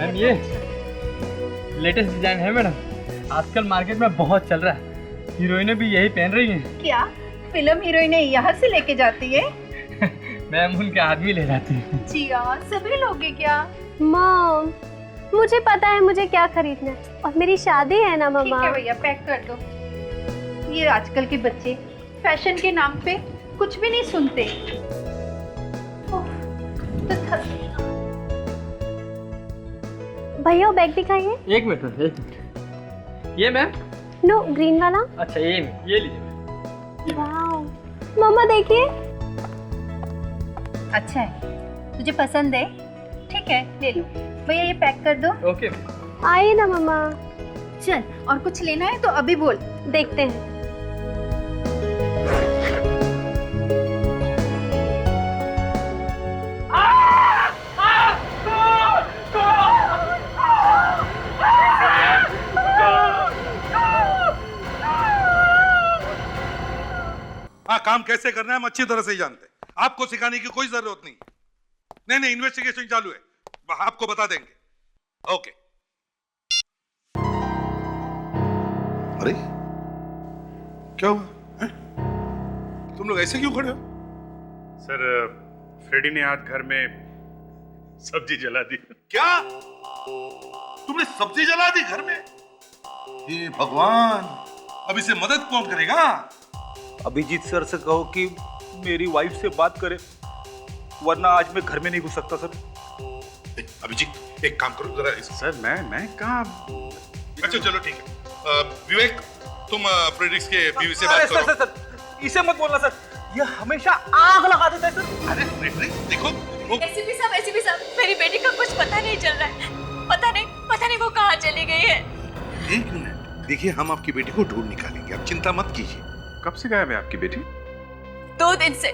Ma'am ये latest design है madam, आजकल मार्केट में बहुत चल रहा है, हीरोइनें भी यही पहन रही हैं। क्या फिल्म हीरोइनें यहाँ से लेके जाती है? मैम उनके आदमी ले जाते हैं। जी हाँ, सभी लोग हैं क्या? मॉम, मुझे पता है मुझे क्या खरीदना है और मेरी शादी है ना ठीक मम्मा। है भैया, पैक कर दो। ये आजकल के बच्चे फैशन के नाम पे कुछ भी नहीं सुनते। ओह, तो भैया वो बैग दिखाइए। एक मिनट मैम, एक मिनट। ये मैम? नो, ग्रीन वाला। अच्छा ये लीजिए मैम। वाओ, मम्मा देखिए। अच्छा है, तुझे पसंद है? ठीक है, ले लो। भैया ये पैक कर दो। ओके। आइए ना मम्मा। चल, और कुछ लेना है तो अभी बोल। देखते हैं। हाँ, काम कैसे करना है हम अच्छी तरह से ही जानते हैं, आपको सिखाने की कोई जरूरत नहीं। नहीं, इन्वेस्टिगेशन चालू है, आपको बता देंगे। ओके। अरे क्या हुआ है? तुम लोग ऐसे क्यों खड़े हो? सर, फ्रेडी ने आज घर में सब्जी जला दी। क्या तुमने सब्जी जला दी घर में? हे भगवान, अब इसे मदद कौन करेगा? अभिजीत सर से कहो कि मेरी वाइफ से बात करे, वरना आज मैं घर में नहीं घुस सकता सर। अभिजीत एक काम करो जरा सर मैं कहाँ? अच्छा चलो ठीक है। विवेक तुम फ्रेडरिक्स के बीवी से बात सर, करो। सर, इसे मत बोलना सर, ये हमेशा आग लगा देता है सर। अरे फ्रेडरिक्स देखो एसीपी साहब, मेरी बेटी का कुछ पता नहीं चल रहा है। पता नहीं वो कहाँ चली गई है। एक मिनट देखिए, हम आपकी बेटी को ढूंढ निकालेंगे, आप चिंता मत कीजिए। कब से गायब है आपकी बेटी? 2 दिन से,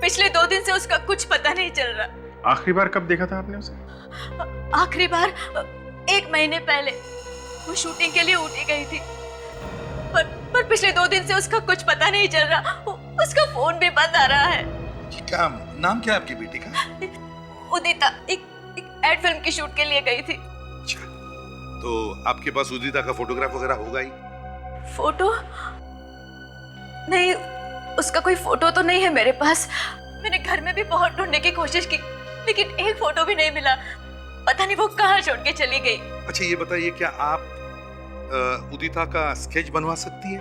पिछले 2 दिन से उसका कुछ पता नहीं चल रहा। आखिरी बार कब देखा था आपने उसे? आखिरी बार 1 महीने पहले वो शूटिंग के लिए ऊटी गई थी, पर पिछले 2 दिन से उसका कुछ पता नहीं चल रहा। उसका फोन भी बंद आ रहा है। क्या नाम क्या है आपकी बेटी का? उदिता एक एड फिल्म की शूट के लिए गई थी। अच्छा, तो आपके पास उदिता का फोटोग्राफ वगैरह होगा ही? फोटो नहीं, उसका कोई फोटो तो नहीं है मेरे पास। मैंने घर में भी बहुत ढूंढने की कोशिश की, लेकिन एक फोटो भी नहीं मिला। पता नहीं वो कहाँ छोड़ के चली गई। अच्छा ये बताइए, क्या आप उदिता का स्केच बनवा सकती है?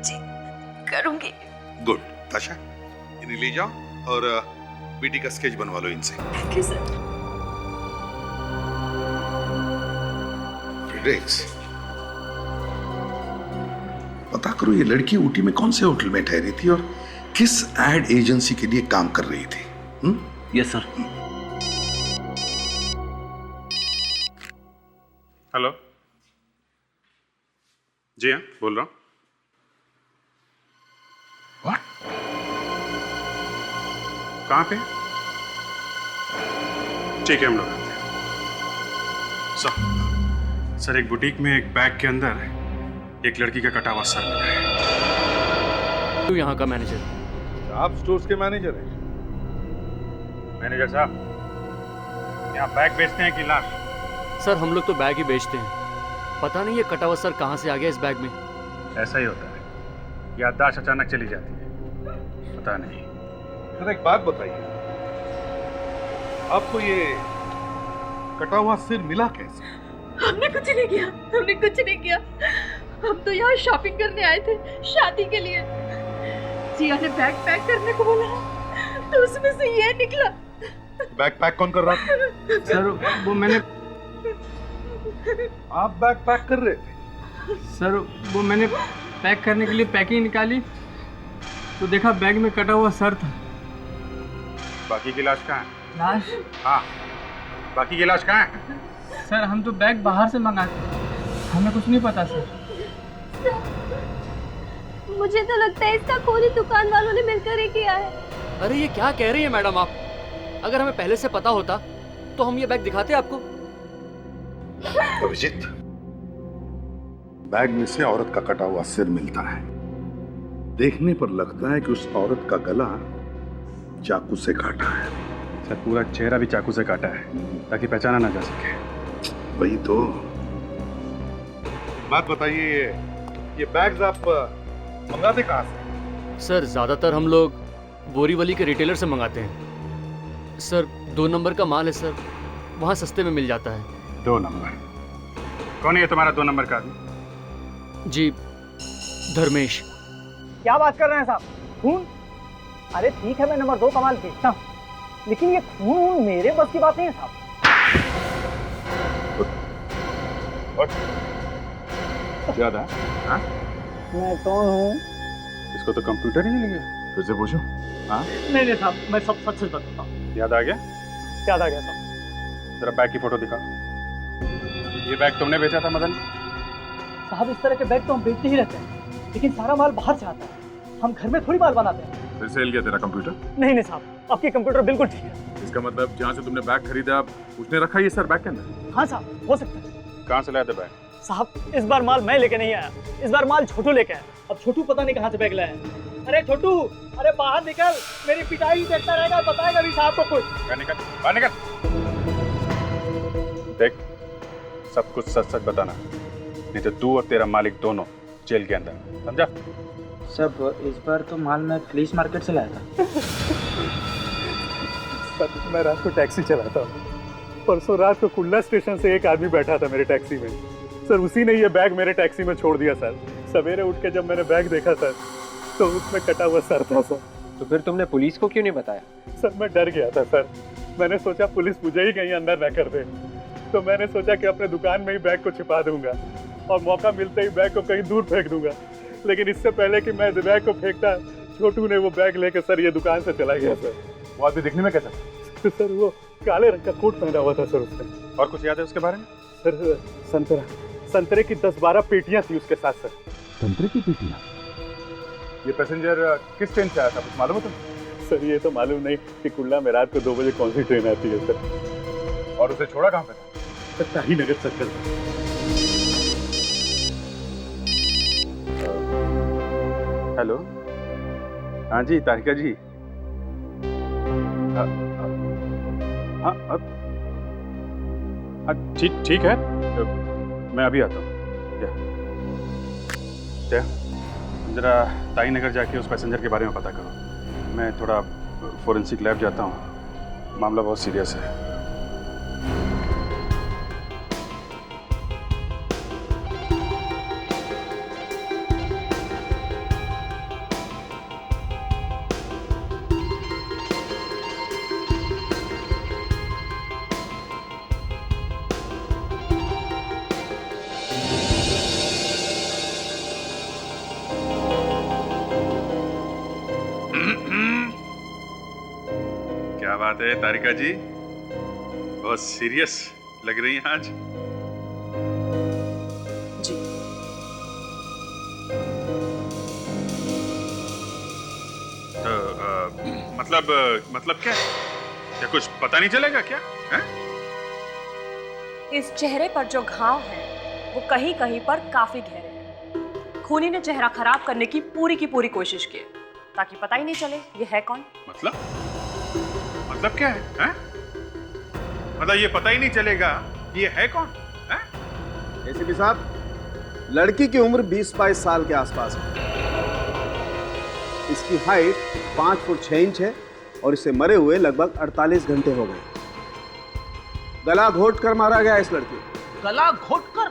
जी करूंगी। गुड। ताशा इन्हें ले जाओ और बेटी का स्केच बनवा लो इनसे। Thank you sir. फ्रेडरिक्स, पता करो ये लड़की ऊटी में कौन से होटल में ठहरी थी और किस एड एजेंसी के लिए काम कर रही थी? Yes sir. हेलो, जी हाँ बोल रहा हूँ। What? कहाँ पे? ठीक है, हम लोग आते हैं। सर एक बुटीक में एक बैग के अंदर एक लड़की का कटा हुआ सर मिला है। तू यहाँ का मैनेजर? आप स्टोर्स के मैनेजर हैं? मैनेजर साहब, यहाँ बैग बेचते हैं कि लाश? सर हम लोग तो बैग ही बेचते हैं, पता नहीं ये कटा हुआ सर कहाँ से आ गया इस बैग में। ऐसा ही होता है, याददाश्त अचानक चली जाती है, पता नहीं। सर एक बात बताइए, आपको ये कटा हुआ सिर मिला कैसे? हमने कुछ नहीं किया। हम तो यहाँ शॉपिंग करने आए थे, शादी के लिए। जिया ने बैग पैक करने को बोला, तो उसमें से ये निकला। बैग पैक कौन कर रहा था? सर वो मैंने आप बैग पैक कर रहे थे? सर वो मैंने पैक करने के लिए पैकिंग निकाली तो देखा बैग में कटा हुआ सर था। बाकी की लाश कहाँ है? लाश? हाँ, बाकी की लाश कहाँ है? सर हम तो बैग बाहर से मंगाते, हमें कुछ नहीं पता सर। मुझे तो लगता है इसका खून ही दुकान वालों ने मिलकर ही किया है। अरे ये क्या कह रही है मैडम आप? अगर हमें पहले से पता होता तो हम ये बैग दिखाते आपको। अभिजीत, बैग में से औरत का कटा हुआ सिर मिलता है। देखने पर लगता है कि उस औरत का गला चाकू से काटा है। सर पूरा चेहरा भी चाकू से काटा है ताकि पहचाना ना जा सके। वही तो। बात बताइए, ये बैग्स आप मंगाते कहाँ से? सर ज़्यादातर हम लोग बोरीवली के रिटेलर से मंगाते हैं। सर 2 नंबर का माल है सर, वहाँ सस्ते में मिल जाता है। 2 नंबर? कौन है ये तुम्हारा 2 नंबर का आदमी? जी धर्मेश। क्या बात कर रहे हैं साहब? खून? अरे ठीक है, मैं नंबर 2 का माल बेचता हूँ, लेकिन ये खून मेरे बस की बात नहीं है साहब। क्या था? हाँ? मैं कौन हूँ? इसको तो कंप्यूटर ही नहीं लगे। फिर से पूछूं? हाँ? नहीं साहब, मैं सब सच सच बताता हूँ। याद आ गया? याद आ गया साहब। जरा बैग की फोटो दिखाओ। ये बैग तुमने बेचा था मदन? साहब इस तरह के बैग तो हम बेचते ही रहते हैं, लेकिन सारा माल बाहर से आता है, हम घर में थोड़ी माल बनाते हैं। फिर से हिल गया तेरा कंप्यूटर? नहीं साहब, आपकी कंप्यूटर बिल्कुल ठीक है। इसका मतलब जहाँ से तुमने बैग खरीदा उसने रखा ये सर बैग के अंदर? हाँ साहब, हो सकता है। कहाँ से लाया था बैग? साहब इस बार माल मैं लेके नहीं आया, इस बार माल छोटू लेके आया। अब छोटू पता नहीं कहाँ से बैग लाया है। अरे छोटू, अरे बाहर निकल, मेरी पिटाई देखता रहेगा, बताएगा भी साहब को कुछ। बाहर निकल। देख, सब कुछ सच सच बताना, नहीं तो तू और तेरा मालिक दोनों जेल के अंदर, समझा? सब इस बार तो माल मैं फ्लीस मार्केट से लाया था। मैं रात को टैक्सी चलाता हूँ। परसों रात को कुल्ला स्टेशन से एक आदमी बैठा था मेरे टैक्सी में। सर उसी ने ये बैग मेरे टैक्सी में छोड़ दिया सर। सवेरे उठ के जब मैंने बैग देखा सर, तो उसमें कटा हुआ सर था सर। तो फिर तुमने पुलिस को क्यों नहीं बताया? सर मैं डर गया था सर, मैंने सोचा पुलिस मुझे ही कहीं अंदर न कर दे, तो मैंने सोचा कि अपने दुकान में ही बैग को छिपा दूंगा और मौका मिलते ही बैग को कहीं दूर फेंक दूंगा। लेकिन इससे पहले कि मैं बैग को फेंकता, छोटू ने वो बैग लेकर सर ये दुकान से चला गया सर। वो आदमी दिखने में कैसा? तो सर वो काले रंग का कोट पहना हुआ था सर उसने। और कुछ याद है उसके बारे में? सर संतरे की 10-12 पेटियां थी उसके साथ सर। संतरे की पेटियां? ये पैसेंजर किस ट्रेन से आया था, कुछ मालूम है तुम्हें? सर ये तो मालूम नहीं कि कुल्ला में रात को 2 बजे कौन सी ट्रेन आती है सर। और उसे छोड़ा कहाँ पे था? ताही नगर सर्कल। हेलो, हाँ जी तारिका जी। हाँ ठीक है, मैं अभी आता हूँ। जरा ताई नगर जाके उस पैसेंजर के बारे में पता करो। मैं थोड़ा फोरेंसिक लैब जाता हूँ, मामला बहुत सीरियस है। क्या बात है तारिका जी, बहुत सीरियस लग रही हैं आज। जी तो मतलब क्या? क्या कुछ पता नहीं चलेगा क्या है? इस चेहरे पर जो घाव है वो कहीं कहीं पर काफी गहरे हैं। खूनी ने चेहरा खराब करने की पूरी कोशिश की ताकि पता ही नहीं चले ये है कौन। मतलब क्या है? मतलब ये पता ही नहीं चलेगा ये है कौन? एसीपी साहब, लड़की की उम्र 20-22 साल के आसपास है। इसकी हाइट 5 फुट 6 इंच है और इसे मरे हुए लगभग 48 घंटे हो गए। गला घोट कर मारा गया इस लड़की। गला घोट कर?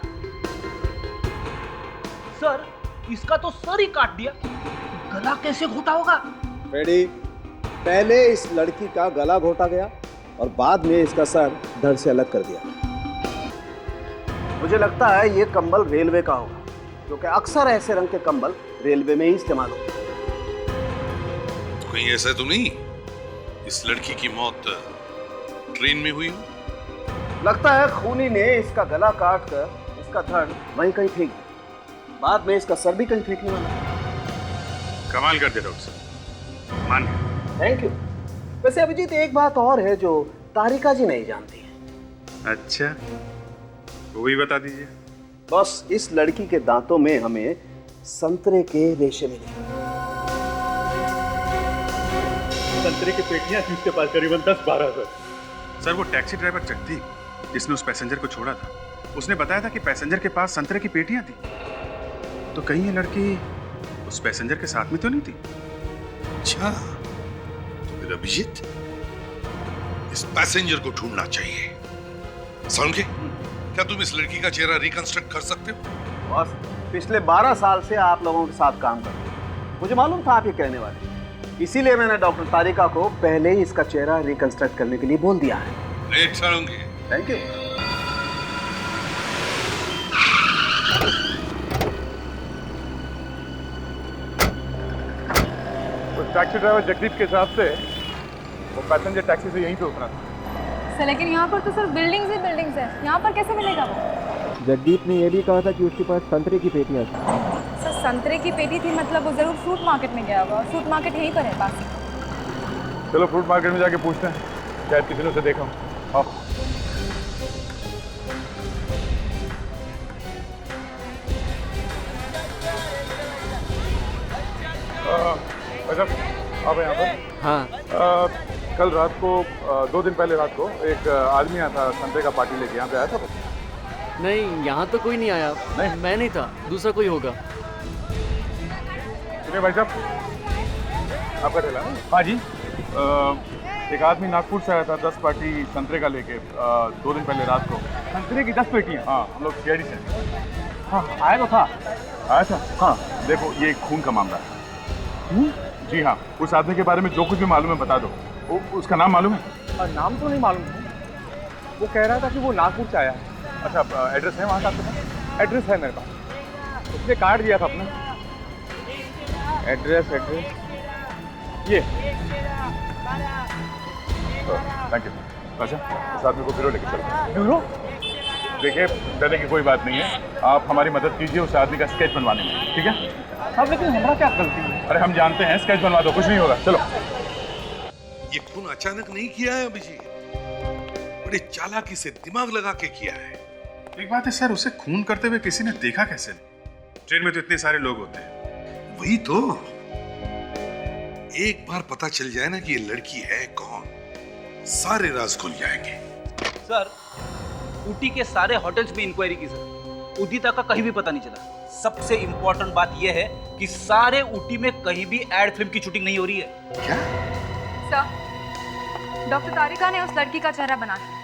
सर इसका तो सर ही काट दिया, गला कैसे घोटा होगा? रेडी, पहले इस लड़की का गला घोटा गया और बाद में इसका सर धड़ से अलग कर दिया। मुझे लगता है ये कंबल रेलवे का होगा, क्योंकि अक्सर ऐसे रंग के कंबल रेलवे में ही इस्तेमाल होते हैं। कहीं ऐसा तो नहीं इस लड़की की मौत ट्रेन में हुई हो? लगता है खूनी ने इसका गला काट कर इसका धड़ वहीं कहीं फेंक दिया, बाद में इसका सर भी कहीं फेंकने वाला। कमाल कर दिया डॉक्टर साहब, मान गया। Thank you. वैसे अभिजीत एक बात और है जो तारिका जी नहीं जानती है। अच्छा, वो भी बता दीजिए। बस इस लड़की के दांतों में हमें संतरे के रेशे मिले। संतरे की पेटियां थी उसके पास, करीबन 10-12 सर। सर वो टैक्सी ड्राइवर जगदीप जिसने उस पैसेंजर को छोड़ा था, उसने बताया था कि पैसेंजर के पास संतरे की पेटियां थी। तो कहीं ये लड़की उस पैसेंजर के साथ में तो नहीं थी? अच्छा, तो फिर अभिजीत, इस पैसेंजर को ढूंढना चाहिए। समझे? क्या तुम इस लड़की का चेहरा रिकंस्ट्रक्ट कर सकते हो? बॉस, पिछले 12 साल से आप लोगों के साथ काम कर रहे हैं, मुझे मालूम था आप ये कहने वाले, इसीलिए मैंने डॉक्टर तारिका को पहले ही इसका चेहरा रिकंस्ट्रक्ट करने के लिए बोल दिया है। Thank you. तो टैक्सी ड्राइवर जगदीप के हिसाब से वो पैसेंजर टैक्सी से यहीं पे उतरा था। सर लेकिन यहाँ पर तो सर बिल्डिंग्स ही बिल्डिंग्स है, यहाँ पर कैसे मिलेगा वो? जगदीप ने यह भी कहा था कि उसके पास संतरे की पेटियां थी। सर संतरे की पेटी थी मतलब वो जरूर फ्रूट मार्केट में गया होगा, फ्रूट मार्केट यहीं पर है पास। चलो फ्रूट मार्केट में जाके पूछते हैं, शायद किसी ने उसे देखा हो। आओ। आप यहाँ पर? हाँ। कल रात को 2 दिन पहले रात को एक आदमी आया था संतरे का पार्टी लेके, यहाँ पे आया था? नहीं, यहाँ तो कोई नहीं आया। नहीं, मैं नहीं था, दूसरा कोई होगा। सुनिए भाई साहब, आपका ठेला? हाँ जी। एक आदमी नागपुर से आया था 10 पार्टी संतरे का लेके 2 दिन पहले रात को। संतरे की 10 पेटियाँ? हाँ, हम लोग सीआईडी से। हाँ, आया तो था। आया था? हाँ। देखो, ये खून का मामला है। जी हाँ, उस आदमी के बारे में जो कुछ भी मालूम है बता दो। उसका नाम मालूम है? नाम तो नहीं मालूम है। वो कह रहा था कि वो नागपुर से आया है। अच्छा, एड्रेस है वहाँ का आपके पास? एड्रेस है मेरे पास, उसने कार्ड दिया था अपना। एड्रेस ये। Thank you. अच्छा, इस आदमी को ब्यूरो लेके चलो। ब्यूरो? देखिए, डरने की कोई बात नहीं है, आप हमारी मदद कीजिए उस आदमी का स्केच बनवाने में, ठीक है? अब लेकिन हमारा क्या गलती है? अरे हम जानते हैं, स्केच बनवा दो, कुछ नहीं होगा। चलो। ये खून अचानक नहीं किया है अभिजीत, बड़े चालाकी से दिमाग लगा के किया है। एक बात है सर, उसे खून करते हुए किसी ने देखा कैसे? ट्रेन में तो इतने सारे लोग होते हैं। वही तो, एक बार पता चल जाए ना कि ये लड़की है कौन, सारे राज खुल जाएंगे। सर, ऊटी के सारे होटल्स में इंक्वायरी की सर, उदिता का कहीं भी पता नहीं चला। सबसे इंपॉर्टेंट बात यह है कि सारे ऊटी में कहीं भी एड फिल्म की शूटिंग नहीं हो रही है। क्या? सर, डॉक्टर तारिका ने उस लड़की का चेहरा बना दिया।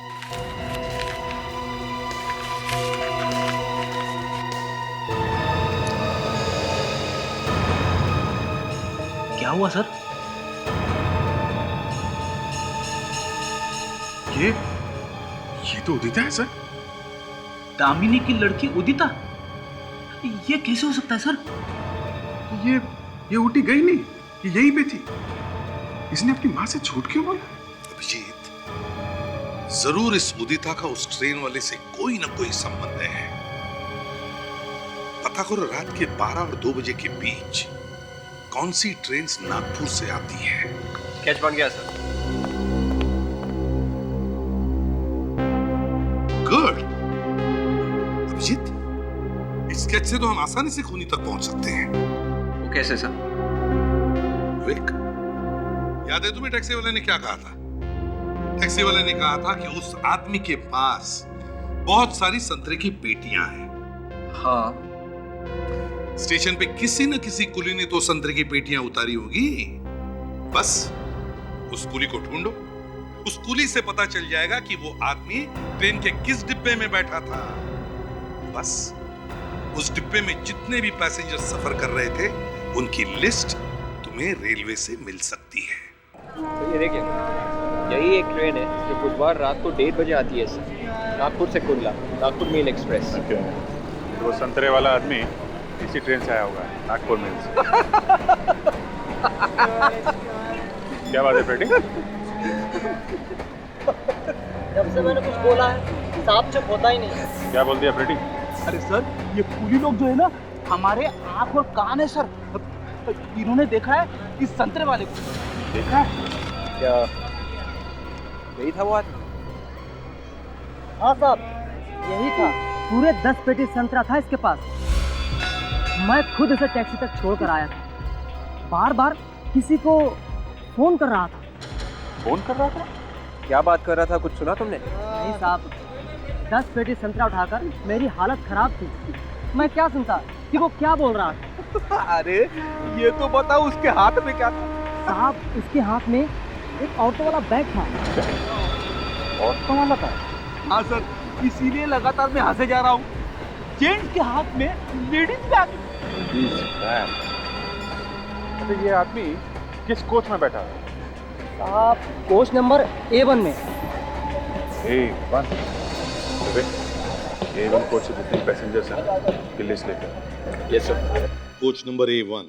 क्या हुआ सर? ये तो उदिता है सर। दामिनी की लड़की उदिता? ये कैसे हो सकता है सर? ये ऊटी गई नहीं, ये यहीं पे थी। इसने अपनी माँ से झूठ क्यों बोला? अभिजीत, जरूर इस उदिता का उस ट्रेन वाले से कोई ना कोई संबंध है। पता करो रात के 12 और 2 बजे के बीच कौन सी ट्रेन नागपुर से आती है। स्केच बन गया सर। गुड। अभिजीत, इस स्केच से तो हम आसानी से खूनी तक पहुंच सकते हैं। वो कैसे सर? विक, याद है तुम्हें टैक्सी वाले ने क्या कहा था? टैक्सी वाले ने कहा था कि उस आदमी के पास बहुत सारी संतरे की पेटियां हैं। हाँ। स्टेशन पे किसी न किसी कुली ने तो संतरे की पेटियां उतारी होगी। बस उस कुली को ढूंढो, उस कुली से पता चल जाएगा कि वो आदमी ट्रेन के किस डिब्बे में बैठा था। बस उस डिब्बे में जितने भी पैसेंजर सफर कर रहे थे उनकी लिस्ट तुम्हें रेलवे से मिल सकती है। तो ये देखिए, यही एक ट्रेन है जो बुधवार रात को 1:30 बजे आती है सर, नागपुर से कुल्ला, नागपुर मेल एक्सप्रेस। तो वो संतरे वाला आदमी इसी ट्रेन से आया होगा, नागपुर मेल से। क्या बात है बेटी? जब से मैंने कुछ बोला है साहब चुप होता ही नहीं। क्या बोल दिया बेटी? अरे सर, ये कुली लोग जो है ना, हमारे आंख और कान है सर। इन्होंने देखा है इस संतरे वाले को। देखा है? क्या यही था वो आदमी? हाँ साहब, यही था। पूरे 10 पेटी संतरा था इसके पास। मैं खुद इसे टैक्सी तक छोड़ कर आया था। बार बार किसी को फोन कर रहा था। फोन कर रहा था? क्या बात कर रहा था, कुछ सुना तुमने? नहीं साहब, 10 पेटी संतरा उठाकर मेरी हालत खराब थी। मैं क्या सुनता कि वो क्या बोल रहा था। अरे ये तो बताओ उसके हाथ में क्या था? साहब, उसके हाथ में एक ऑटो वाला बैग था। ऑटो वाला था? हाँ सर, इसीलिए लगातार मैं यहाँ से जा रहा हूँ। जेंट्स के हाथ में लेडीज बैग। तो ये आदमी किस कोच में बैठा है? साहब, कोच नंबर A1 में। A1? A1 कोच से जितने पैसेंजर्स हैं की लिस्ट लेकर। Yes sir. Coach number A1,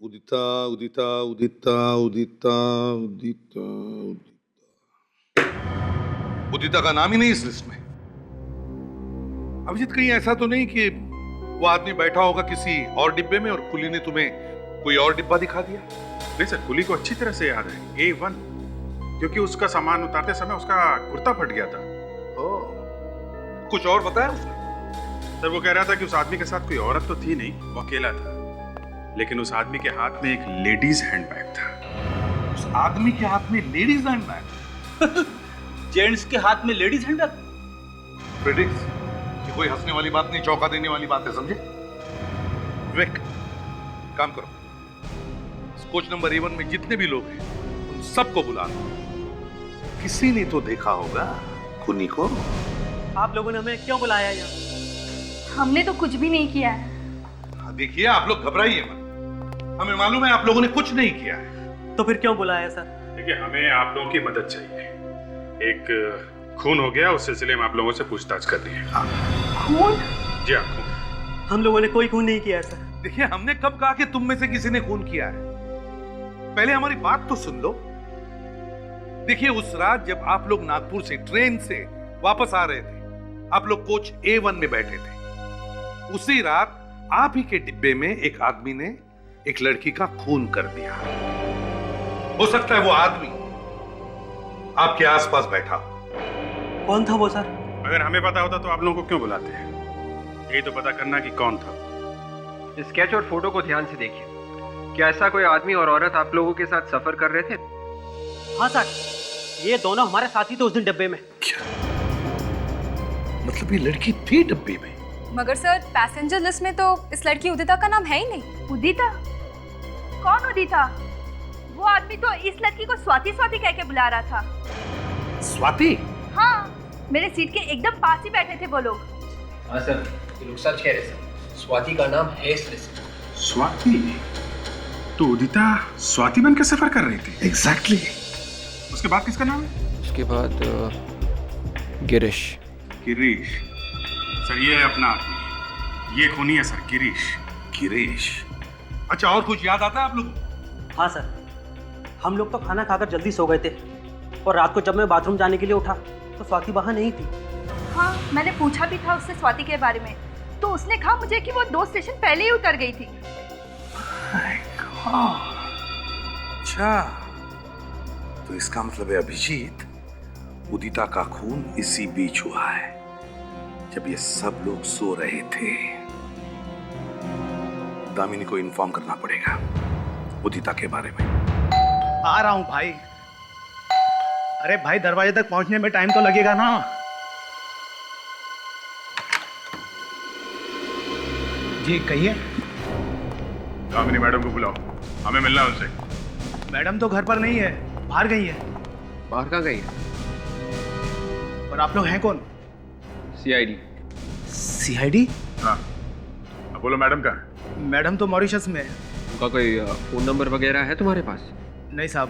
उदिता उदिता उदिता उदिता उदिता उदिता। उदिता का नाम ही नहीं इस लिस्ट में। अभिजीत, कहीं ऐसा तो नहीं कि वो आदमी बैठा होगा किसी और डिब्बे में और कुली ने तुम्हें कोई और डिब्बा दिखा दिया? नहीं सर, कुली को अच्छी तरह से याद है A1, क्योंकि उसका सामान उतारते समय उसका कुर्ता फट गया था। कुछ और बताया उसने? सर वो कह रहा था कि उस आदमी के साथ कोई औरत तो थी नहीं, वो अकेला था, लेकिन उस आदमी के हाथ में एक लेडीज हैंडबैग था। उस आदमी के हाथ में लेडीज हैंडबैग? जेंट्स के हाथ में लेडीज हैंडबैग? फ्रेडरिक्स, ये कोई हंसने वाली बात नहीं, चौंका देने वाली बात है, समझे? विवेक, काम करो, कोच नंबर A1 में जितने भी लोग हैं उन सबको बुला लो। किसी ने तो देखा होगा खूनी को। आप लोगों ने हमें क्यों बुलाया यहाँ? हमने तो कुछ भी नहीं किया है। देखिए, आप लोग घबराइए मत, हमें मालूम है आप लोगों ने कुछ नहीं किया है। तो फिर क्यों बुलाया सर? देखिए, हमें आप लोगों की मदद चाहिए। एक खून हो गया, उस सिलसिले में आप लोगों से पूछताछ कर रही है। खून? जी हाँ, खून। हम लोगों ने कोई खून नहीं किया है सर। देखिए, हमने कब कहा कि तुम में से किसी ने खून किया है? पहले हमारी बात तो सुन लो। देखिए, उस रात जब आप लोग नागपुर से ट्रेन से वापस आ रहे थे, आप लोग कोच A1 में बैठे थे। उसी रात आप ही के डिब्बे में एक आदमी ने एक लड़की का खून कर दिया। हो सकता है वो आदमी आपके आसपास बैठा। कौन था वो सर? अगर हमें पता होता तो आप लोगों को क्यों बुलाते हैं? यही तो पता करना कि कौन था। स्केच और फोटो को ध्यान से देखिए। क्या ऐसा कोई आदमी और औरत आप लोगों के साथ सफर कर रहे थे? हाँ सर, ये दोनों हमारे साथी थे उस दिन डब्बे में। क्या मतलब ये लड़की थी डब्बे में? मगर सर, पैसेंजर लिस्ट में तो इस लड़की उदिता का नाम है ही नहीं। उदिता? कौन उदिता? वो आदमी तो इस लड़की को स्वाति स्वाति कह के बुला रहा था। स्वाति? हाँ, मेरे सीट के एकदम पास ही बैठे थे वो लोग। हाँ सर, ये लोग सच कह रहे सर। स्वाति का नाम है इस लिस्ट में। स्वाति? तो उदिता स्वाति बन के सफर कर रही थी? एग्जैक्टली। उसके बाद किसका नाम है? उसके बाद गिरीश। गिरीश? सर ये है अपना आदमी, ये खूनी है सर, गिरीश। गिरीश? अच्छा, और कुछ याद आता है आप लोगों को? हाँ सर, हम लोग तो खाना खाकर जल्दी सो गए थे और रात को जब मैं बाथरूम जाने के लिए उठा तो स्वाति वहां नहीं थी। हाँ, मैंने पूछा भी था उससे स्वाति के बारे में, तो उसने कहा मुझे कि वो 2 स्टेशन पहले ही उतर गई थी। अच्छा, तो इसका मतलब है अभिजीत, उदिता का खून इसी बीच हुआ है, जब ये सब लोग सो रहे थे। दामिनी को इन्फॉर्म करना पड़ेगा उदिता के बारे में। आ रहा हूं भाई। अरे भाई, दरवाजे तक पहुंचने में टाइम तो लगेगा ना। जी कहिए। दामिनी मैडम को बुलाओ, हमें मिलना है उनसे। मैडम तो घर पर नहीं है, बाहर गई है। बाहर कहाँ गई है? और आप लोग हैं कौन? CID। CID? हाँ, अब बोलो मैडम का? मैडम तो मॉरिशस में है। उनका कोई फोन नंबर वगैरह है तुम्हारे पास? नहीं साहब,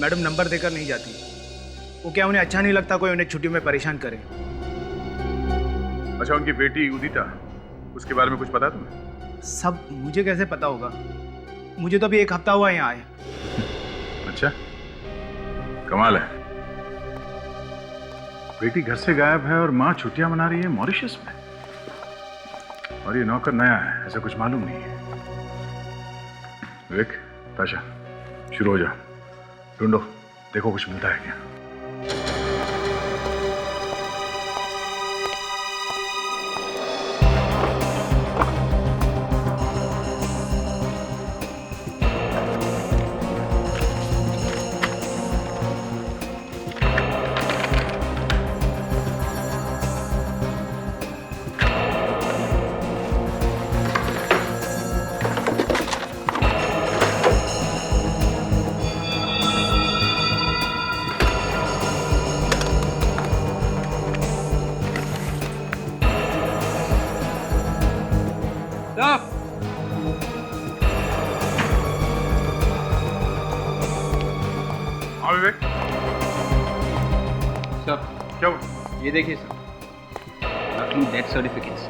मैडम नंबर देकर नहीं जाती। वो क्या, उन्हें अच्छा नहीं लगता कोई उन्हें छुट्टी में परेशान करे। अच्छा, उनकी बेटी उदिता, उसके बारे में कुछ पता है तुम्हें? सब मुझे कैसे पता होगा? मुझे तो अभी 1 हफ्ता हुआ यहाँ आए। अच्छा, कमाल है। बेटी घर से गायब है और माँ छुट्टियां मना रही है मॉरिशस में, और ये नौकर नया है, ऐसा कुछ मालूम नहीं है। विवेक, ताशा, शुरू हो जाओ, ढूंढो, देखो कुछ मिलता है क्या। सर क्या ये देखिए सर, नकली डेथ सर्टिफिकेट्स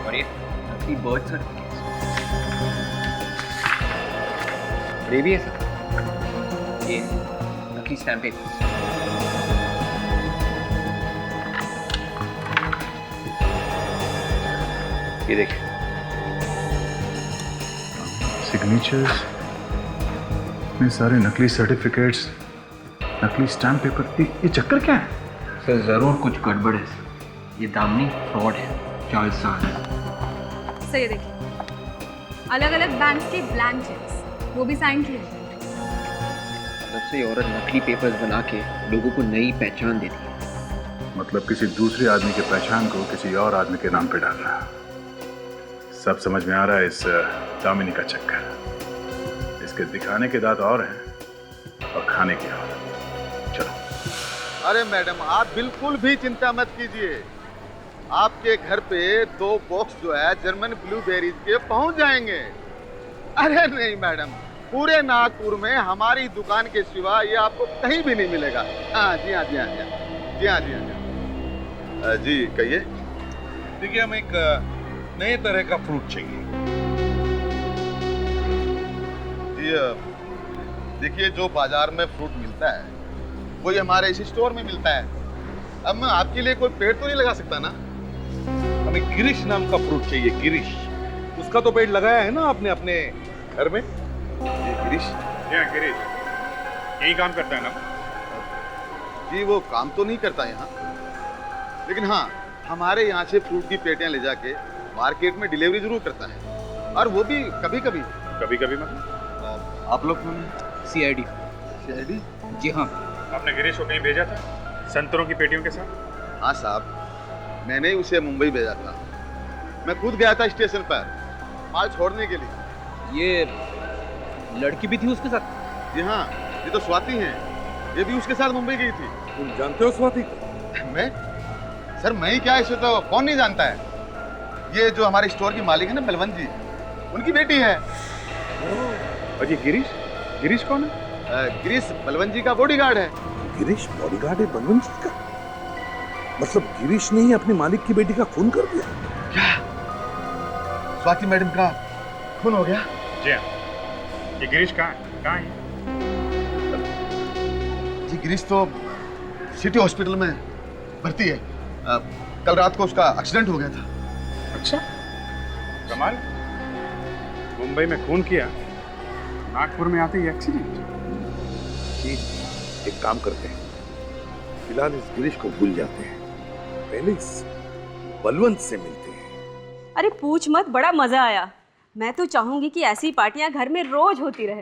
और ये नकली बर्थ सर्टिफिकेट्स, ये भी है सर, ये नकली स्टैम्प पेपर्स। ये देखिए सिग्नेचर्स, इतने सारे नकली सर्टिफिकेट्स, नकली स्टैम्प पेपर, ये चक्कर क्या है? सर जरूर कुछ गड़बड़ है सर, ये दामनी फ्रॉड है, जालसाज है। सर ये देखिए, अलग अलग बैंक के ब्लैंक चेक्स, वो भी साइन किए हैं। तब से ये औरत नकली पेपर्स बना के लोगों को नई पहचान देती है। मतलब किसी दूसरे आदमी की पहचान को किसी और आदमी के नाम पे डालना। सब समझ में आ रहा है इस दामिनी का चक्कर। इसके दिखाने के दांत और हैं और खाने के और। चलो। अरे मैडम, आप बिल्कुल भी चिंता मत कीजिए, आपके घर पे 2 बॉक्स जो है जर्मन ब्लूबेरीज के पहुंच जाएंगे। अरे नहीं मैडम, पूरे नागपुर में हमारी दुकान के सिवा ये आपको कहीं भी नहीं मिलेगा। हाँ जी हाँ जी हाँ जी हाँ जी हाँ जी हाँ जी कहिए। देखिए, हम एक नए तरह का फ्रूट चाहिए। जी देखिए, जो बाजार में फ्रूट मिलता है वही हमारे इस स्टोर में मिलता है। अब मैं आपके लिए कोई पेड़ तो नहीं लगा सकता ना। हमें गिरीश नाम का फ्रूट चाहिए, गिरीश। उसका तो पेड़ लगाया है ना आपने अपने घर में। ये गिरीश? गिरीश यही काम करता है ना? जी वो काम तो नहीं करता यहाँ, लेकिन हाँ हमारे यहाँ से फ्रूट की पेटियां ले जाके मार्केट में डिलीवरी जरूर करता है, और वो भी कभी कभी। कभी कभी मतलब? आप लोग कौन? CID। CID? जी हाँ। आपने गिरीश को कहीं भेजा था संतरों की पेटियों के साथ? हाँ साहब, मैंने ही उसे मुंबई भेजा था। मैं खुद गया था स्टेशन पर माल छोड़ने के लिए। ये लड़की भी थी उसके साथ? जी हाँ, ये तो स्वाति हैं, ये भी उसके साथ मुंबई गई थी। तुम जानते हो स्वाति को? मैं? सर मैं ही क्या, इसे तो कौन नहीं जानता है। ये जो हमारे स्टोर की मालिक है ना बलवंत जी, उनकी बेटी है। और ये गिरीश? गिरीश कौन है? गिरीश बलवंत जी का बॉडीगार्ड है। गिरीश बॉडीगार्ड है बलवंत जी का? मतलब गिरीश ने ही अपनी मालिक की बेटी का खून कर दिया? क्या? स्वाति मैडम का खून हो गया? जी हाँ। ये गिरीश कहाँ है? जी गिरीश तो सिटी हॉस्पिटल में भर्ती है। कल रात को उसका एक्सीडेंट हो गया था। अच्छा, कमाल। मुंबई में खून किया, नागपुर में आते ही एक्सीडेंट। जी एक काम करते हैं, फिलहाल इस गिरीश को भूल जाते हैं, पहले इस बलवंत से मिलते हैं। अरे पूछ मत, बड़ा मजा आया। मैं तो चाहूंगी कि ऐसी पार्टियां घर में रोज होती रहे।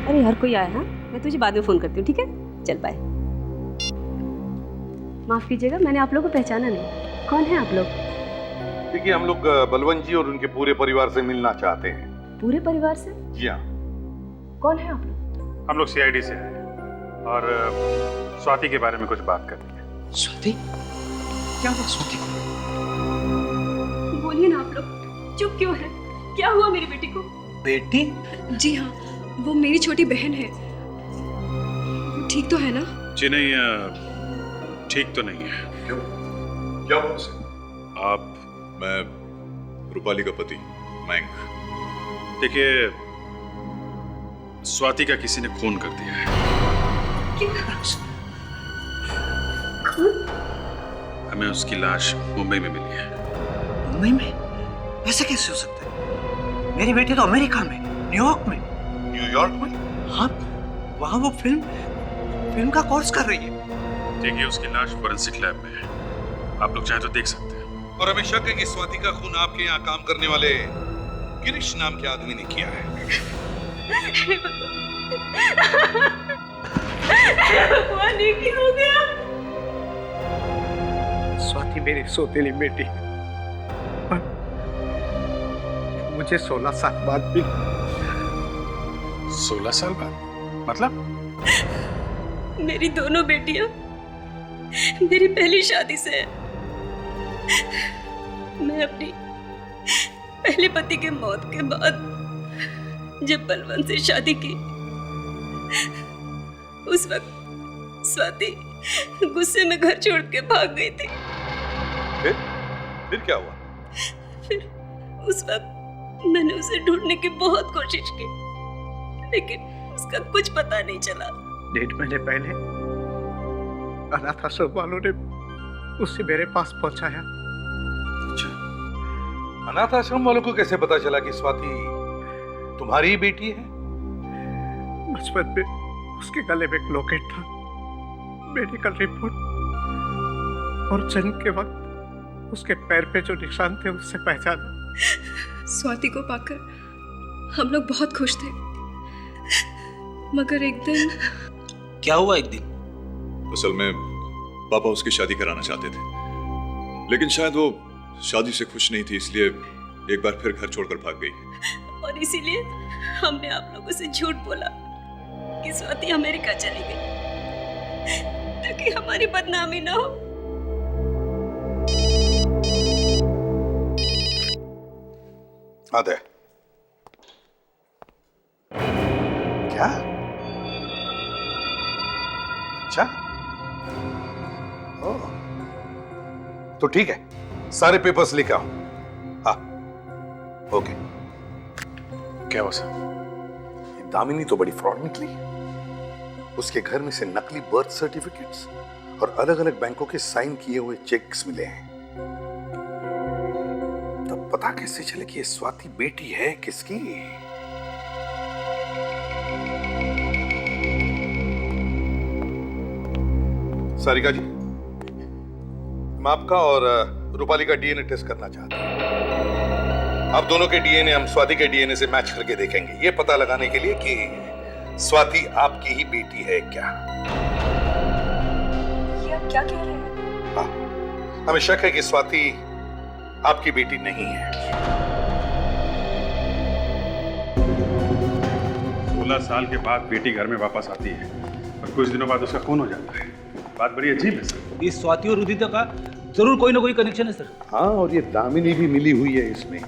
अरे हर कोई आया है, मैं तुझे बाद में फोन करती हूँ, ठीक है? चल बाय। माफ कीजिएगा, मैंने आप लोगों को पहचाना नहीं। कौन है आप लोग? देखिए, हम लोग बलवंत जी और उनके पूरे परिवार से मिलना चाहते हैं। पूरे परिवार से? जी हाँ। कौन है आप लोग? हम लोग CID से आए और स्वाति के बारे में कुछ बात करनी है। स्वाति? क्या हुआ स्वाति को? बोलिए ना आप लोग, चुप क्यों है? क्या हुआ मेरी बेटी को? बेटी? जी हाँ, वो मेरी छोटी बहन है। वो ठीक तो है ना? जी नहीं, ठीक तो नहीं है। क्यों? क्या हुआ उसे? आप? मैं रूपाली का पति मयंक। देखिए, स्वाति का किसी ने खून कर दिया है। हमें उसकी लाश मुंबई में मिली है। मुंबई में? ऐसा कैसे हो सकता है? मेरी बेटी तो अमेरिका में, न्यूयॉर्क में। न्यूयॉर्क में? हाँ, वहाँ वो फिल्म का कोर्स कर रही है। देखिए, उसकी लाश फोरेंसिक लैब में है, आप लोग चाहें तो देख सकते हैं। और हमें शक है कि स्वाति का खून आपके यहाँ काम करने वाले गिरीश नाम के आदमी ने किया है। भगवान, ये क्या हो गया? स्वाति मेरी सौतेली बेटी, मुझे 16 साल बाद भी। 16 साल बाद? मतलब? मेरी दोनों बेटियां मेरी पहली शादी से है। मैं अपनी पहले पति के मौत के बाद जब बलवंत से शादी की उस वक्त स्वाति गुस्से में घर छोड़ के भाग गई थी। फिर क्या हुआ? फिर उस वक्त मैंने उसे ढूंढने की बहुत कोशिश की, लेकिन उसका कुछ पता नहीं चला। 1.5 महीने पहले अनाथ आश्रम वालों ने उसे मेरे पास पहुंचाया। अनाथ आश्रम वालों को कैसे पता चला कि स्वाति तुम्हारी बेटी है? बचपन में उसके गले में एक लॉकेट था, मेडिकल रिपोर्ट और जन्म के वक्त उसके पैर पे जो निशान थे उससे पहचाना। स्वाति को पाकर हम लोग बहुत खुश थे, मगर एक दिन। क्या हुआ एक दिन? असल में पापा उसकी शादी कराना चाहते थे, लेकिन शायद वो शादी से खुश नहीं थी, इसलिए एक बार फिर घर छोड़कर भाग गई। और इसीलिए हमने आप लोगों से झूठ बोला कि स्वाति अमेरिका चली गई, ताकि हमारी बदनामी ना हो। आदे क्या? अच्छा, ओह, तो ठीक है, सारे पेपर्स लेके आओ। हाँ, ओके। क्या हुआ सर? दामिनी तो बड़ी फ्रॉड निकली। उसके घर में से नकली बर्थ सर्टिफिकेट्स और अलग अलग बैंकों के साइन किए हुए चेक्स मिले हैं। तब पता कैसे चले कि ये स्वाति बेटी है किसकी? सारिका जी, मैं आपका और रूपाली का डीएनए टेस्ट करना चाहता हूं। आप दोनों के डीएनए हम स्वाति के डीएनए से मैच करके देखेंगे, ये पता लगाने के लिए कि स्वाति आपकी ही बेटी है क्या। क्या कह रहे हैं? हाँ, हमें शक है कि स्वाति आपकी बेटी नहीं है। 16 साल के बाद बेटी घर में वापस आती है और कुछ दिनों बाद उसका खून हो जाता है। बात बड़ी अजीब है सर। इस स्वाति और उदिता का जरूर कोई ना कोई कनेक्शन है सर। हाँ, और ये दामिनी भी मिली हुई है इसमें।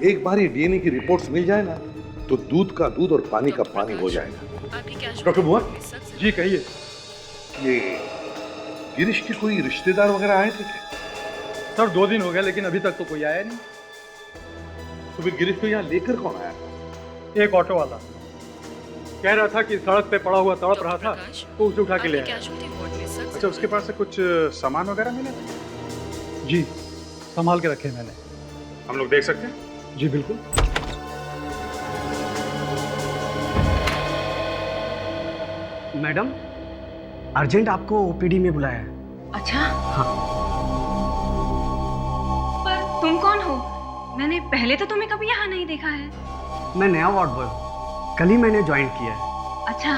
एक बार ये डीएनए की रिपोर्ट्स मिल जाए ना, तो दूध का दूध और पानी का पानी हो जाएगा। डॉक्टर बुआ जी, कहिए। ये गिरीश के कोई रिश्तेदार वगैरह आए थे क्या? सर 2 दिन हो गए, लेकिन अभी तक तो कोई आया नहीं। तो फिर गिरीश को यहाँ लेकर कौन आया? एक ऑटो वाला कह रहा था कि सड़क पे पड़ा हुआ तड़प रहा था, तो उसे उठा के ले आया। अच्छा, उसके पास से कुछ सामान वगैरह मिला? जी, संभाल के रखे मैंने। हम लोग देख सकते हैं? जी बिल्कुल। मैडम, अर्जेंट आपको ओपीडी में बुलाया है। अच्छा, हाँ। पर तुम कौन हो? मैंने पहले तो तुम्हें कभी यहाँ नहीं देखा है। मैं नया वार्ड बॉय हूँ, कल ही मैंने ज्वाइन किया है। अच्छा,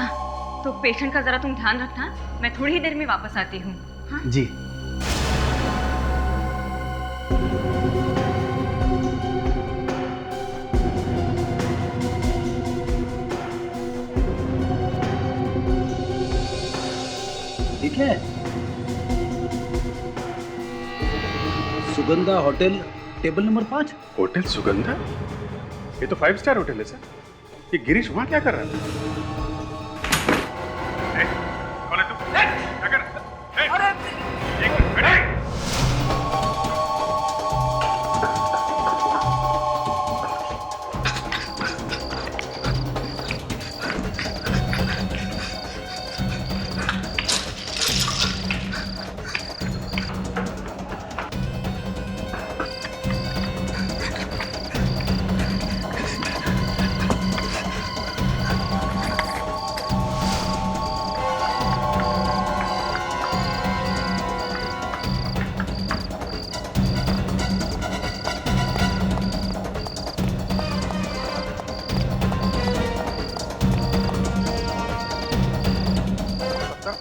तो पेशेंट का जरा तुम ध्यान रखना, मैं थोड़ी ही देर में वापस आती हूँ। हाँ? जी। ठीक है। Sugandha hotel, table number 5। Hotel Sugandha? ये तो 5 स्टार होटल है सर। ये गिरीश वहां क्या कर रहा था? कौन है तू? क्या कर रहा है? एक मिनट, बैठे।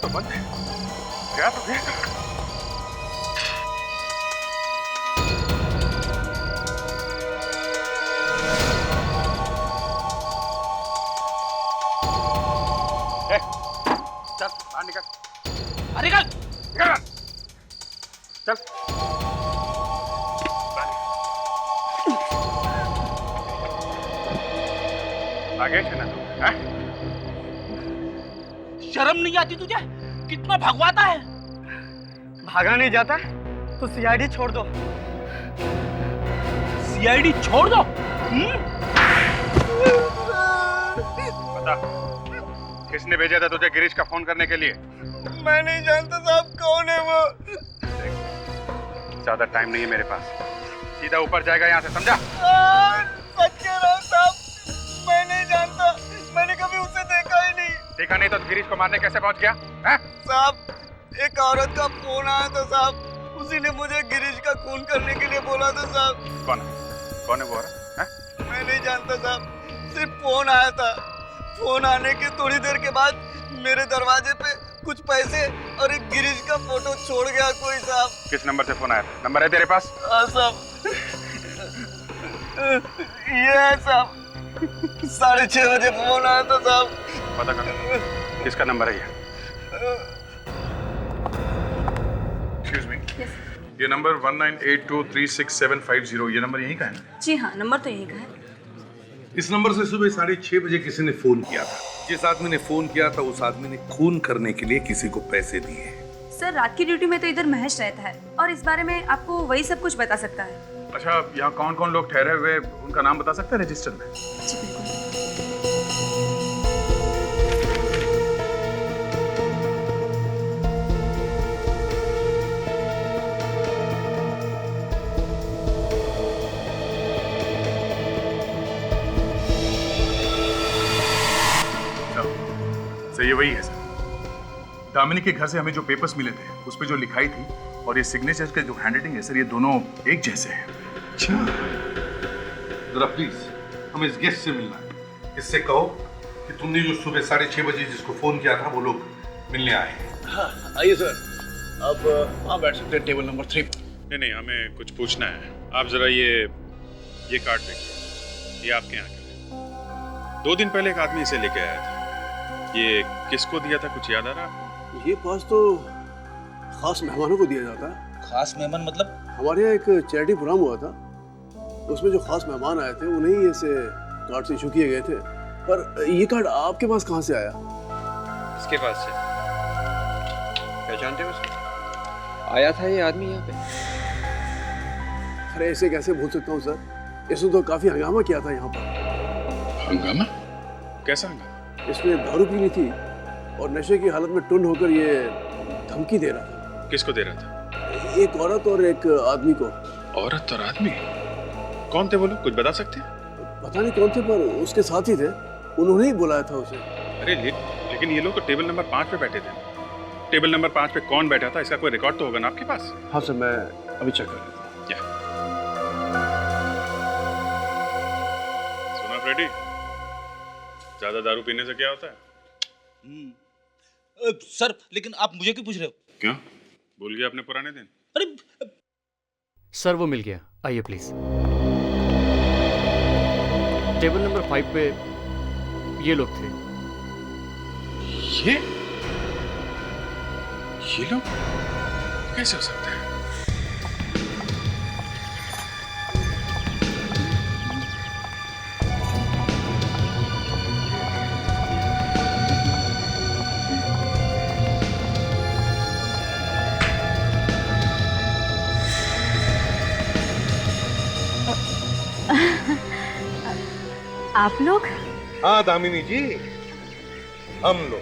तो बंद है, क्या तो देख। चल बाहर निकल। अरे निकल, निकल, चल। भागे ना तू, हैं? शर्म नहीं आती तुझे? कितना भगवाता है। भागा नहीं जाता तो सीआईडी छोड़ दो। सीआईडी छोड़ दो? बता, किसने भेजा था तुझे गिरीश का फोन करने के लिए? मैं नहीं जानता साहब कौन है वो। ज्यादा टाइम नहीं है मेरे पास, सीधा ऊपर जाएगा यहाँ से, समझा? सच कह रहा हूँ साहब, मैं नहीं जानता, मैंने कभी उसे देखा ही नहीं। देखा नहीं तो गिरीश को मारने कैसे पहुँच गया? हैं? साहब, एक औरत का फोन आया था साहब, उसी ने मुझे गिरीश का खून करने के लिए बोला था साहब। कौन है वो औरत? मैं नहीं जानता साहब, सिर्फ फोन आया था। फोन आने के थोड़ी देर के बाद मेरे दरवाजे पे कुछ पैसे और एक गिरीश का फोटो छोड़ गया कोई साहब। किस नंबर से फोन आया था? नंबर है तेरे पास? हाँ साहब, ये है साहब, 6:30 बजे फोन आया था साहब। पता कर किसका नंबर है ये? Excuse me. ये नंबर 1982367550, ये नंबर यहीं का है ना? जी हाँ, नंबर तो यही का है। इस नंबर से सुबह 6:30 बजे किसी ने फोन किया था। जिस आदमी ने फोन किया था उस आदमी ने खून करने के लिए किसी को पैसे दिए। सर, रात की ड्यूटी में तो इधर महेश रहता है और इस बारे में आपको वही सब कुछ बता सकता है। अच्छा, यहाँ कौन कौन लोग ठहरे हुए उनका नाम बता सकते हैं रजिस्टर में? जी बिल्कुल। सर, ये वही है सर। दामिनी के घर से हमें जो पेपर्स मिले थे उस पे जो लिखाई थी और ये सिग्नेचर के जो हैंडराइटिंग है सर, ये दोनों एक जैसे हैं। अच्छा, जरा प्लीज हमें इस गेस्ट से मिलना है। इससे कहो कि तुमने जो सुबह 6:30 बजे जिसको फोन किया था वो लोग मिलने आए हैं। हाँ, आइए सर, आप वहाँ बैठ सकते हैं, टेबल नंबर 3। नहीं, हमें कुछ पूछना है। आप जरा ये कार्ड देखिए, ये आपके यहाँ का है। 2 दिन पहले एक आदमी इसे लेके आया था। ये किसको दिया था, कुछ याद आ रहा है? ये पास तो खास मेहमानों को दिया जाता है। खास मेहमान मतलब? हमारे यहाँ एक चैरिटी प्रोग्राम हुआ था, उसमें जो खास मेहमान आए थे उन्हें ही ऐसे कार्ड से इशू किए गए थे। पर ये कार्ड आपके पास कहाँ से आया? किसके पास से? पहचानते हो उसको? आया था ये आदमी यहाँ पे। अरे ऐसे कैसे भूल सकता हूँ सर, इसने तो काफी हंगामा किया था यहाँ पर। हंगामा? कैसा हंगामा? इसने दारू पी ली थी और नशे की हालत में टुन होकर ये धमकी दे रहा था। किसको दे रहा था? एक औरत और एक आदमी को। औरत और आदमी? कौन थे वो लोग, कुछ बता सकते हैं? पता नहीं कौन थे, पर उसके साथ ही थे, उन्होंने ही बुलाया था उसे। अरे लेकिन ये लोग तो टेबल नंबर 5 पे बैठे थे। टेबल नंबर 5 पे कौन बैठा था, इसका कोई रिकॉर्ड तो होगा ना आपके पास? हाँ सर, मैं अभी चेक कर लेता हूँ। सुना फ्रेडी, ज्यादा दारू पीने से क्या होता है? सर, लेकिन आप मुझे क्यों पूछ रहे हो? क्यों, भूल गए अपने पुराने दिन? अरे सर, वो मिल गया, आइए प्लीज। टेबल नंबर 5 पे ये लोग थे। ये लोग कैसे हो सकते हैं? आप लोग? हाँ दामिनी जी, हम लोग।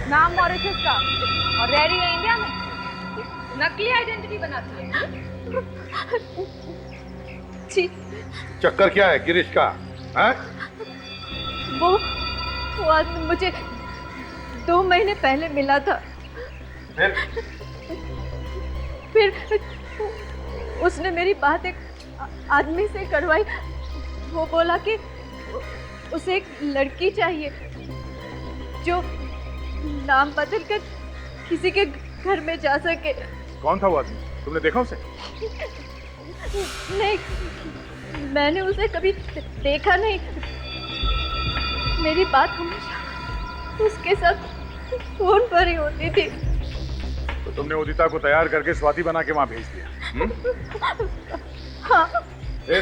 नाम मॉरिशस का और रह रही है इंडिया में, नकली आइडेंटिटी बनाती है। जी। चक्कर क्या है गिरीश का? हैं? वो आदमी मुझे 2 महीने पहले मिला था। फिर उसने मेरी बात एक आदमी से करवाई। वो बोला कि उसे एक लड़की चाहिए जो नाम बदल कर किसी के घर में जा सके। कौन था वो आदमी? तुमने देखा उसे? नहीं, मैंने उसे कभी देखा नहीं। मेरी बात हमेशा उसके साथ फोन पर ही होती थी। तो तुमने उदिता को तैयार करके स्वाति बना के वहां भेज दिया? हाँ। फिर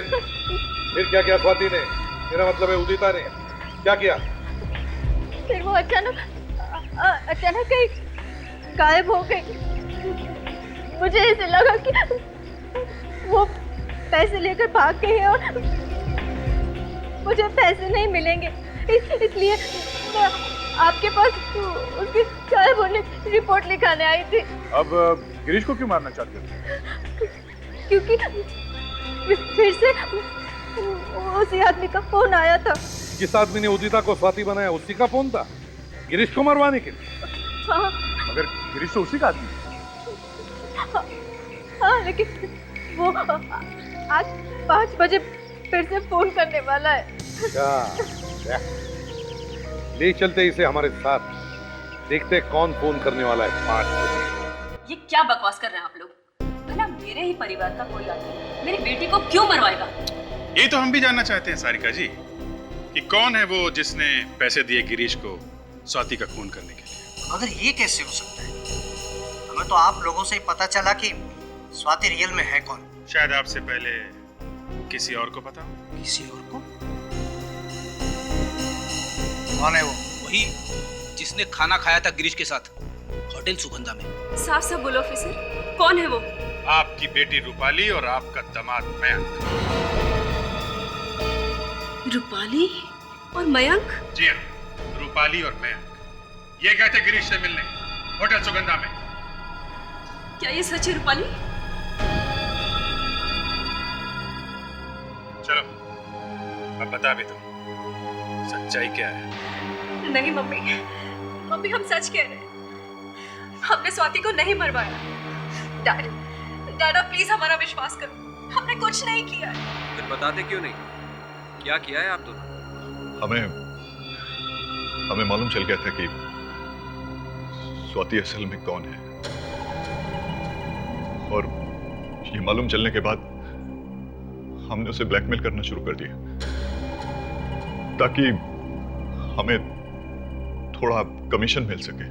क्या किया स्वाति ने? मेरा मतलब है उदिता ने क्या किया? फिर वो अचानक कहीं गायब हो गई। मुझे ऐसे लगा कि वो पैसे लेकर भाग गई है और मुझे पैसे नहीं मिलेंगे, इसलिए मैं आपके पास उसके गायब होने की रिपोर्ट लिखाने आई थी। अब गिरीश को क्यों मारना चाहते हो? क्योंकि फिर से उसी आदमी का फोन आया था। जिस आदमी ने उदिता को स्वाति बनाया उसी का फोन था गिरीश को मरवाने के लिए? हाँ। मगर गिरीश तो उसी का आदमी है। हाँ, लेकिन वो आज 5 बजे फिर से फोन करने वाला है। क्या? ले चलते इसे हमारे साथ, देखते कौन फोन करने वाला है 5 बजे। ये क्या बकवास कर रहे हैं आप लोग? भला मेरे ही परिवार का कोई आदमी मेरी बेटी को क्यों मरवाएगा? ये तो हम भी जानना चाहते हैं सारिका जी कि कौन है वो जिसने पैसे दिए गिरीश को स्वाति का खून करने के लिए। मगर ये कैसे हो सकता है? हमें तो आप लोगों से ही पता चला कि स्वाति रियल में है कौन। शायद आपसे पहले किसी और को पता हो। किसी और को? कौन है वो? वही जिसने खाना खाया था गिरीश के साथ होटल सुगंधा में। साफ साफ बोलो ऑफिसर, कौन है वो? आपकी बेटी रूपाली और आपका दामाद मयंक। रूपाली और मयंक? जी हाँ, रूपाली और मयंक ये गए थे गिरीश से मिलने होटल सुगंधा में। क्या ये सच है रूपाली? चलो अब बता भी दो सच्चाई क्या है। नहीं मम्मी, मम्मी हम सच कह रहे हैं। हमने स्वाति को नहीं मरवाया। डैड, डैडा प्लीज हमारा विश्वास करो, हमने कुछ नहीं किया है। फिर बताते क्यों नहीं? क्या किया है आप दोनों? हमें मालूम चल गया था कि स्वाति असल में कौन है, और ये मालूम चलने के बाद हमने उसे ब्लैकमेल करना शुरू कर दिया ताकि हमें थोड़ा कमीशन मिल सके।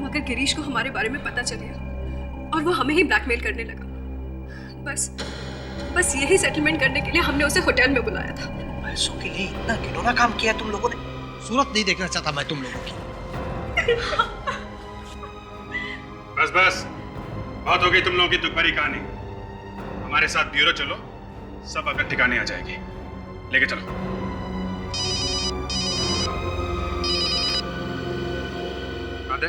मगर गिरीश को हमारे बारे में पता चल गया और वो हमें ही ब्लैकमेल करने लगा। बस यही सेटलमेंट करने के लिए हमने उसे होटल में बुलाया था। पैसों के लिए इतना घिनौना काम किया तुम लोगों ने। सूरत नहीं देखना चाहता मैं तुम लोगों की। बस बहुत हो गई तुम लोगों की दुखभरी कहानी। हमारे साथ ब्यूरो चलो, सब अगर ठिकाने आ जाएगी। लेके चलो। आते?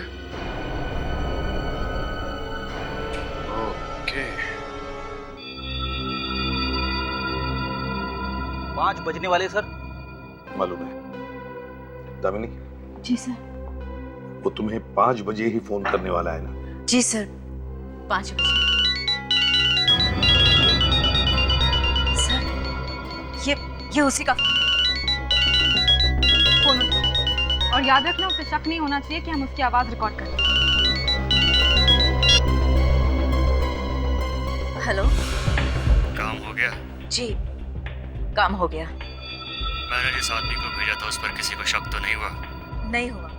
ओके। 5 बजने वाले सर। मालूम है दामिनी? जी सर। वो तुम्हें 5 बजे ही फोन करने वाला है ना? जी सर, 5 बजे। सर, ये उसी का फोन उठाओ। और याद रखना उसे शक नहीं होना चाहिए कि हम उसकी आवाज रिकॉर्ड कर रहे हैं। हेलो। काम हो गया? जी, काम हो गया। मैंने जिस आदमी को भेजा था उस पर किसी को शक तो नहीं हुआ? नहीं हुआ।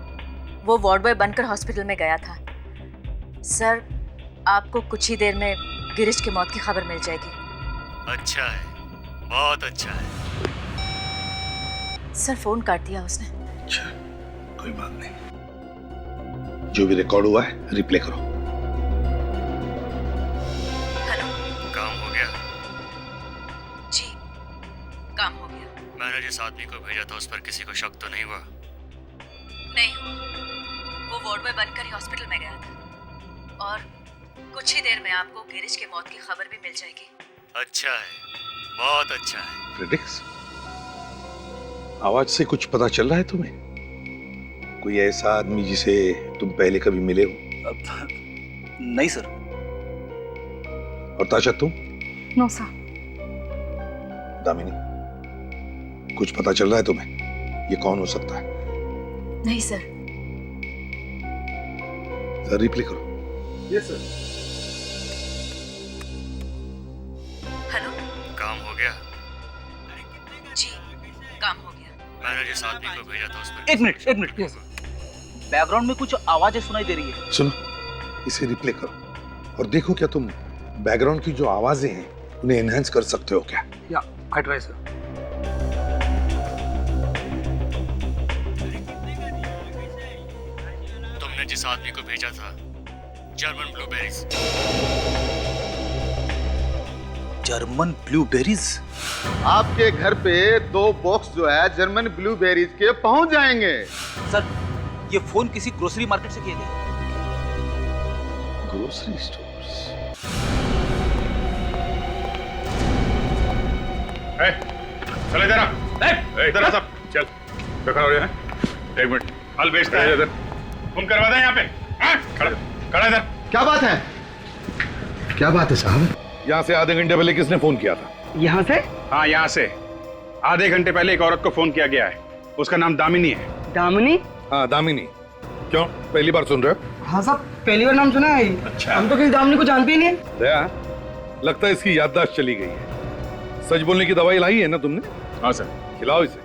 वो वार्ड बॉय बनकर हॉस्पिटल में गया था। सर, आपको कुछ ही देर में गिरीश की मौत की खबर मिल जाएगी। अच्छा है, बहुत अच्छा है। सर, फोन काट दिया उसने। अच्छा, कोई बात नहीं। जो भी रिकॉर्ड हुआ है रिप्ले करो। हेलो। काम हो गया? जी, काम हो गया। मैंने जिस आदमी को भेजा था उस पर किसी को शक तो नहीं हुआ? नहीं हुआ। वो वार्ड बॉय बनकर ही हॉस्पिटल में गया था और कुछ ही देर में आपको गिरीश की मौत की खबर भी मिल जाएगी। अच्छा है, बहुत अच्छा है। फ्रेडिक्स, आवाज से कुछ पता चल रहा है तुम्हें? कोई ऐसा आदमी जिसे तुम पहले कभी मिले हो? नहीं सर। और ताशा तुम? No sir. दामिनी, कुछ पता चल रहा है तुम्हें? ये कौन हो सकता है? नहीं सर। रिप्ले करो। Yes sir. हेलो, काम हो गया? जी काम हो गया। मैंने जिस आदमी को भेजा था उस पर एक मिनट बैकग्राउंड में कुछ आवाजें सुनाई दे रही है। सुनो, इसे रिप्ले करो और देखो क्या तुम बैकग्राउंड की जो आवाजें हैं उन्हें एनहांस कर सकते हो क्या? या आई ट्राई सर। तुमने जिस आदमी को भेजा था, जर्मन ब्लूबेरीज। German blueberries? आपके घर पे 2 बॉक्स जो है जर्मन ब्लूबेरीज के पहुंच जाएंगे। सर, ये फोन किसी ग्रोसरी मार्केट से किया गया। Grocery stores? चल इधर आ। इधर आ सब, चल। क्या खड़ा हो रहा है? एक मिनट, माल बेचता है इधर। फोन करवा दें यहाँ पे। खड़ा इधर। क्या बात है? क्या बात है साहब? यहाँ से आधे घंटे पहले किसने फोन किया था? यहाँ से? हाँ, यहाँ से आधे घंटे पहले एक औरत को फोन किया गया है। उसका नाम दामिनी है। दामिनी? हाँ, दामिनी। क्यों, पहली बार सुन रहे हो? हाँ साहब, पहली बार नाम सुना है। अच्छा। हम तो किसी दामिनी को जानते ही नहीं। दया, लगता है इसकी याददाश्त चली गई है। सच बोलने की दवाई लाई है ना तुमने? हाँ सर। खिलाओ इसे।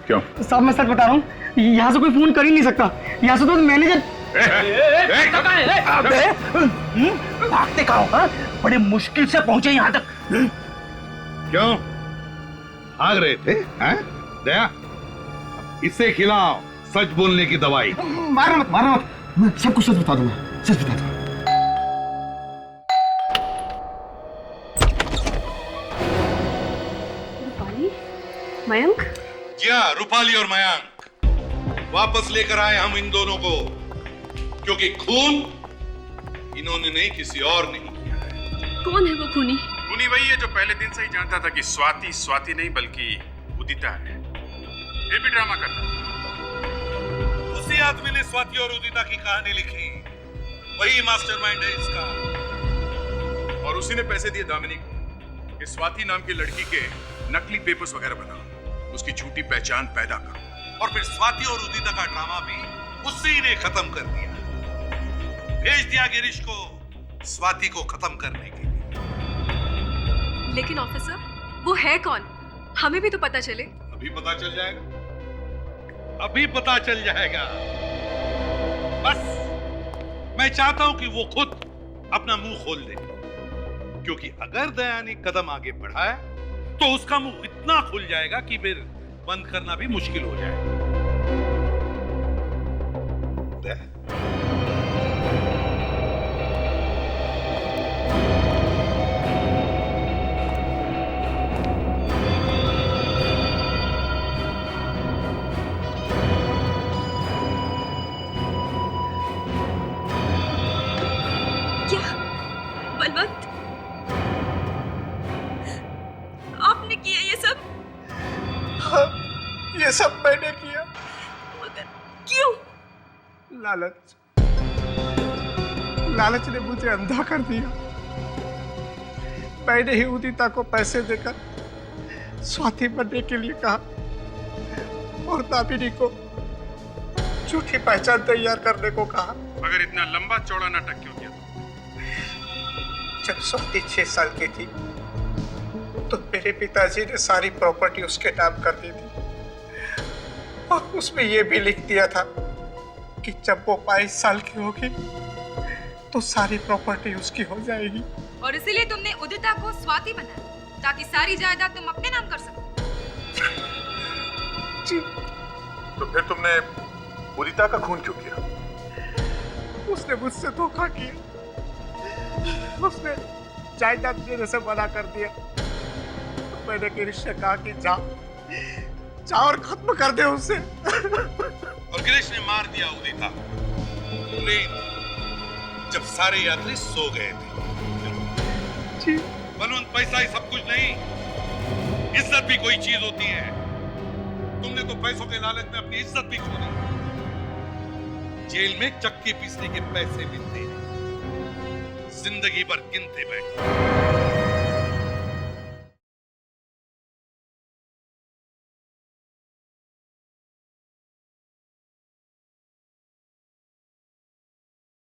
क्यों? साहब मैं सच बता रहा हूँ, यहाँ से कोई फोन कर ही नहीं सकता। यहाँ से तो मैनेजर। भागते कहाँ हो? बड़े मुश्किल से पहुंचे यहाँ तक। क्यों भाग रहे थे? हैं? दया, इसे खिलाओ सच बोलने की दवाई। मारना मत, मैं सब कुछ सच बता दूंगा, सच बता दूंगा। रूपाली, मयंक? जी हाँ, रूपाली और मयंक वापस लेकर आए हम इन दोनों को, क्योंकि खून इन्होंने नहीं, किसी और ने किया है। कौन है वो खूनी? खूनी वही है जो पहले दिन से ही जानता था कि स्वाति नहीं बल्कि उदिता है, फिर भी ड्रामा करता। उसी आदमी ने स्वाति और उदिता की कहानी लिखी, वही मास्टरमाइंड है इसका। और उसी ने पैसे दिए दामिनी को कि स्वाति नाम की लड़की के नकली पेपर्स वगैरह बनाओ, उसकी झूठी पहचान पैदा करो। और फिर स्वाति और उदिता का ड्रामा भी उसी ने खत्म कर दिया। भेज दिया गिरीश को स्वाति को खत्म करने के लिए। लेकिन ऑफिसर, वो है कौन? हमें भी तो पता चले। अभी पता चल जाएगा, अभी पता चल जाएगा। बस मैं चाहता हूं कि वो खुद अपना मुंह खोल दे, क्योंकि अगर दया ने कदम आगे बढ़ाया तो उसका मुंह इतना खुल जाएगा कि फिर बंद करना भी मुश्किल हो जाएगा। दया, बलवंत, आपने किया ये सब? हाँ, ये सब मैंने किया। मगर क्यों? लालच ने मुझे अंधा कर दिया। मैंने ही उदिता को पैसे देकर स्वाति बनने के लिए कहा और दामिनी को झूठी पहचान तैयार करने को कहा। मगर इतना लंबा चौड़ा नाटक क्यों किया? जब स्वाति 6 साल की थी तो मेरे पिताजी ने सारी प्रॉपर्टी उसके नाम कर दी थी और उसमें यह भी लिख दिया था कि जब वो 22 साल की होगी तो सारी प्रॉपर्टी उसकी हो जाएगी। और इसीलिए तुमने उदिता को स्वाति बनाया ताकि सारी जायदाद तुम अपने नाम कर सको। जी। तो फिर तुमने उदिता का खून क्यों किया? उसने मुझसे धोखा किया, उसने जायदाद देने से मना कर दिया। तो मैंने गिरीश से कहा कि जा और खत्म कर दे उसे। और गिरीश ने मार दिया उदिता। ट्रेन जब सारे यात्री सो गए थे। जी। बलवंत, पैसा ही सब कुछ नहीं, इज्जत भी कोई चीज होती है। तुमने तो पैसों के लालच में अपनी इज्जत भी खो दी। जेल में चक्की पीसने के पैसे मिलते हैं, जिंदगी भर गिनते बैठे।